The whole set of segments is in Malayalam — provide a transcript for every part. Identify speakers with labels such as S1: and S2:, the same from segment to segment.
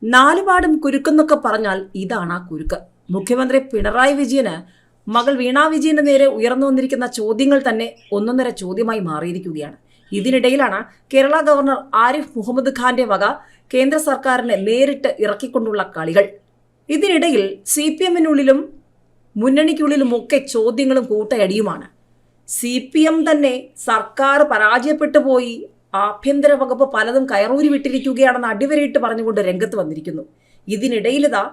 S1: നാലുപാടും കുരുക്കെന്നൊക്കെ പറഞ്ഞാൽ ഇതാണ് ആ കുരുക്ക്. മുഖ്യമന്ത്രി പിണറായി വിജയന് മകൾ വീണ വിജയന്റെ നേരെ ഉയർന്നു വന്നിരിക്കുന്ന ചോദ്യങ്ങൾ തന്നെ ഒന്നൊന്നര ചോദ്യമായി മാറിയിരിക്കുകയാണ്. ഇതിനിടയിലാണ് കേരള ഗവർണർ ആരിഫ് മുഹമ്മദ് ഖാന്റെ വക കേന്ദ്ര സർക്കാരിനെ നേരിട്ട് ഇറക്കിക്കൊണ്ടുള്ള കളികൾ. ഇതിനിടയിൽ CPM-നുള്ളിലും മുന്നണിക്കുള്ളിലുമൊക്കെ ചോദ്യങ്ങളും കൂട്ടയടിയുമാണ്. CPM തന്നെ സർക്കാർ പരാജയപ്പെട്ടു പോയി, ആഭ്യന്തര വകുപ്പ് പലതും കയറൂരി വിട്ടിരിക്കുകയാണെന്ന് അടിവരയിട്ട് പറഞ്ഞുകൊണ്ട് രംഗത്ത് വന്നിരിക്കുന്നു. ഇതിനിടയിലിതാ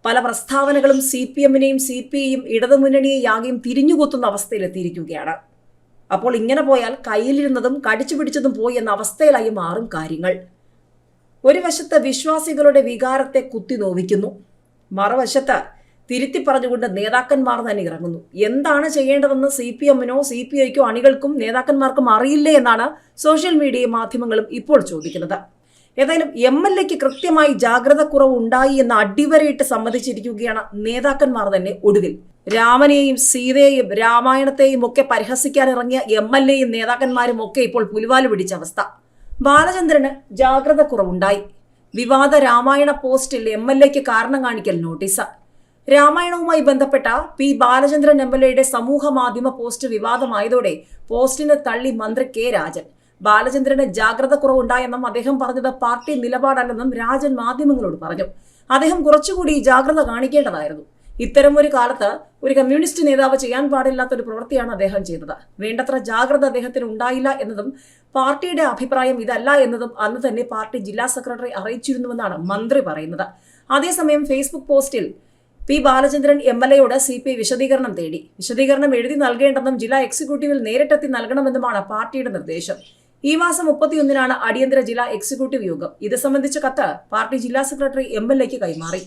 S1: പല പ്രസ്താവനകളും CPM-നെയും CPI-യും ഇടതുമുന്നണിയെയാകെയും തിരിഞ്ഞുകൊത്തുന്ന അവസ്ഥയിലെത്തിയിരിക്കുകയാണ്. അപ്പോൾ ഇങ്ങനെ പോയാൽ കയ്യിലിരുന്നതും കടിച്ചു പിടിച്ചതും പോയി എന്ന അവസ്ഥയിലായി മാറും കാര്യങ്ങൾ. ഒരു വശത്ത് വിശ്വാസികളുടെ വികാരത്തെ കുത്തി നോവിക്കുന്നു, മറുവശത്ത് തിരുത്തി പറഞ്ഞുകൊണ്ട് നേതാക്കന്മാർ തന്നെ ഇറങ്ങുന്നു. എന്താണ് ചെയ്യേണ്ടതെന്ന് CPM-നോ CPI-ക്കോ അണികൾക്കും നേതാക്കന്മാർക്കും അറിയില്ലേ എന്നാണ് സോഷ്യൽ മീഡിയ മാധ്യമങ്ങളും ഇപ്പോൾ ചോദിക്കുന്നത്. ഏതായാലും MLA-ക്ക് കൃത്യമായി ജാഗ്രത കുറവ് ഉണ്ടായി എന്ന് അടിവരയിട്ട് സമ്മതിച്ചിരിക്കുകയാണ് നേതാക്കന്മാർ തന്നെ. ഒടുവിൽ രാമനെയും സീതയെയും രാമായണത്തെയും ഒക്കെ പരിഹസിക്കാൻ ഇറങ്ങിയ MLA-യും നേതാക്കന്മാരും ഒക്കെ ഇപ്പോൾ പുലിവാല് പിടിച്ച അവസ്ഥ. ബാലചന്ദ്രന് ജാഗ്രത കുറവുണ്ടായി. വിവാദ രാമായണ പോസ്റ്റിൽ MLA-ക്ക് കാരണം കാണിക്കൽ നോട്ടീസ്. രാമായണവുമായി ബന്ധപ്പെട്ട P. ബാലചന്ദ്രൻ MLA-യുടെ സമൂഹ മാധ്യമ പോസ്റ്റ് വിവാദമായതോടെ പോസ്റ്റിനെ തള്ളി മന്ത്രി K. രാജൻ. ബാലചന്ദ്രന് ജാഗ്രത കുറവുണ്ടായെന്നും അദ്ദേഹം പറഞ്ഞത് പാർട്ടി നിലപാടല്ലെന്നും രാജൻ മാധ്യമങ്ങളോട് പറഞ്ഞു. അദ്ദേഹം കുറച്ചുകൂടി ജാഗ്രത കാണിക്കേണ്ടതായിരുന്നു. ഇത്തരമൊരു കാലത്ത് ഒരു കമ്മ്യൂണിസ്റ്റ് നേതാവ് ചെയ്യാൻ പാടില്ലാത്തൊരു പ്രവൃത്തിയാണ് അദ്ദേഹം ചെയ്തത്. വേണ്ടത്ര ജാഗ്രത അദ്ദേഹത്തിന് ഉണ്ടായില്ല എന്നതും പാർട്ടിയുടെ അഭിപ്രായം ഇതല്ല എന്നതും അന്ന് തന്നെ പാർട്ടി ജില്ലാ സെക്രട്ടറി അറിയിച്ചിരുന്നുവെന്നാണ് മന്ത്രി പറയുന്നത്. അതേസമയം ഫേസ്ബുക്ക് പോസ്റ്റിൽ P. ബാലചന്ദ്രൻ MLA-യോട് CPI വിശദീകരണം തേടി. വിശദീകരണം എഴുതി നൽകേണ്ടെന്നും ജില്ലാ എക്സിക്യൂട്ടീവിൽ നേരിട്ടെത്തി നൽകണമെന്നുമാണ് പാർട്ടിയുടെ നിർദ്ദേശം. ഈ മാസം 31-നാണ് അടിയന്തര ജില്ലാ എക്സിക്യൂട്ടീവ് യോഗം. ഇത് സംബന്ധിച്ച കത്ത് പാർട്ടി ജില്ലാ സെക്രട്ടറി MLA-ക്ക് കൈമാറി.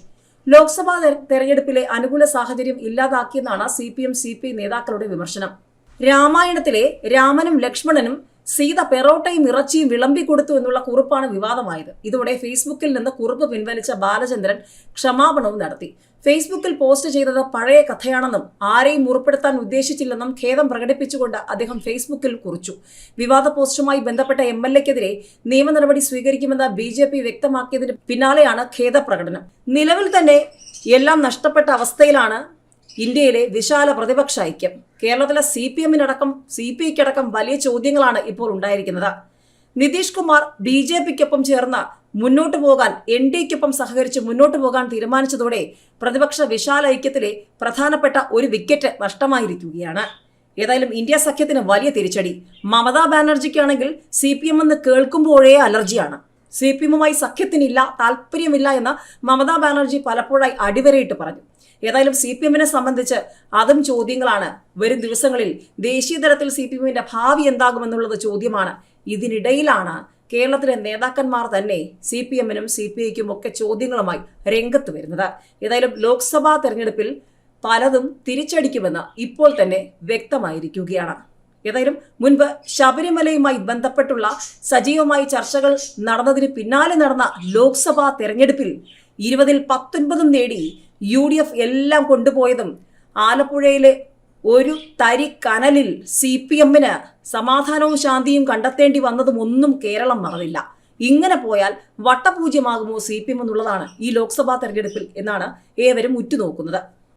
S1: ലോക്സഭാ തെരഞ്ഞെടുപ്പിലെ അനുകൂല സാഹചര്യം ഇല്ലാതാക്കിയെന്നാണ് CPM CPI നേതാക്കളുടെ വിമർശനം. രാമായണത്തിലെ രാമനും ലക്ഷ്മണനും സീത പെറോട്ടയും ഇറച്ചിയും വിളമ്പിക്കൊടുത്തു എന്നുള്ള കുറിപ്പാണ് വിവാദമായത്. ഇതോടെ ഫേസ്ബുക്കിൽ നിന്ന് കുറിപ്പ് പിൻവലിച്ച ബാലചന്ദ്രൻ ക്ഷമാപണവും നടത്തി. ഫേസ്ബുക്കിൽ പോസ്റ്റ് ചെയ്തത് പഴയ കഥയാണെന്നും ആരെയും മുറിപ്പെടുത്താൻ ഉദ്ദേശിച്ചില്ലെന്നും ഖേദം പ്രകടിപ്പിച്ചുകൊണ്ട് അദ്ദേഹം ഫേസ്ബുക്കിൽ കുറിച്ചു. വിവാദ പോസ്റ്റുമായി ബന്ധപ്പെട്ട MLA-ക്കെതിരെ നിയമ നടപടി സ്വീകരിക്കുമെന്ന് BJP വ്യക്തമാക്കിയതിന് പിന്നാലെയാണ് ഖേദപ്രകടനം. നിലവിൽ തന്നെ എല്ലാം നഷ്ടപ്പെട്ട അവസ്ഥയിലാണ് ഇന്ത്യയിലെ വിശാല പ്രതിപക്ഷ ഐക്യം. കേരളത്തിലെ CPM-നടക്കം CPI-ക്കടക്കം വലിയ ചോദ്യങ്ങളാണ് ഇപ്പോൾ ഉണ്ടായിരിക്കുന്നത്. നിതീഷ് കുമാർ BJP-ക്കൊപ്പം ചേർന്ന് മുന്നോട്ടു പോകാൻ NDA-ക്കൊപ്പം സഹകരിച്ച് മുന്നോട്ടു പോകാൻ തീരുമാനിച്ചതോടെ പ്രതിപക്ഷ വിശാല ഐക്യത്തിലെ പ്രധാനപ്പെട്ട ഒരു വിക്കറ്റ് നഷ്ടമായിരിക്കുകയാണ്. ഏതായാലും ഇന്ത്യ സഖ്യത്തിന് വലിയ തിരിച്ചടി. മമതാ ബാനർജിക്കാണെങ്കിൽ CPM എന്ന് കേൾക്കുമ്പോഴേ അലർജിയാണ്. CPM-മായി സഖ്യത്തിനില്ല, താല്പര്യമില്ല എന്ന് മമതാ ബാനർജി പലപ്പോഴായി അടിവരയിട്ട് പറഞ്ഞു. ഏതായാലും CPM-നെ സംബന്ധിച്ച് അതും ചോദ്യങ്ങളാണ്. വരും ദിവസങ്ങളിൽ ദേശീയ തലത്തിൽ CPM-ന്റെ ഭാവി എന്താകുമെന്നുള്ളത് ചോദ്യമാണ്. ഇതിനിടയിലാണ് കേരളത്തിലെ നേതാക്കന്മാർ തന്നെ CPM-നും CPI-ക്കും ഒക്കെ ചോദ്യങ്ങളുമായി രംഗത്ത് വരുന്നത്. ഏതായാലും ലോക്സഭാ തെരഞ്ഞെടുപ്പിൽ പലതും തിരിച്ചടിക്കുമെന്ന് ഇപ്പോൾ തന്നെ വ്യക്തമായിരിക്കുകയാണ്. ഏതായാലും മുൻപ് ശബരിമലയുമായി ബന്ധപ്പെട്ടുള്ള സജീവമായ ചർച്ചകൾ നടന്നതിന് പിന്നാലെ നടന്ന ലോക്സഭാ തെരഞ്ഞെടുപ്പിൽ 20-ൽ 19 നേടി UDF എല്ലാം കൊണ്ടുപോയതും ആലപ്പുഴയിലെ ഒരു തരി കനലിൽ CPM-ന് സമാധാനവും ശാന്തിയും കണ്ടെത്തേണ്ടി വന്നതും ഒന്നും കേരളം മറന്നില്ല. ഇങ്ങനെ പോയാൽ വട്ടപൂജ്യമാകുമോ CPM എന്നുള്ളതാണ് ഈ ലോക്സഭാ തെരഞ്ഞെടുപ്പിൽ എന്നാണ് ഏവരും ഉറ്റുനോക്കുന്നത്.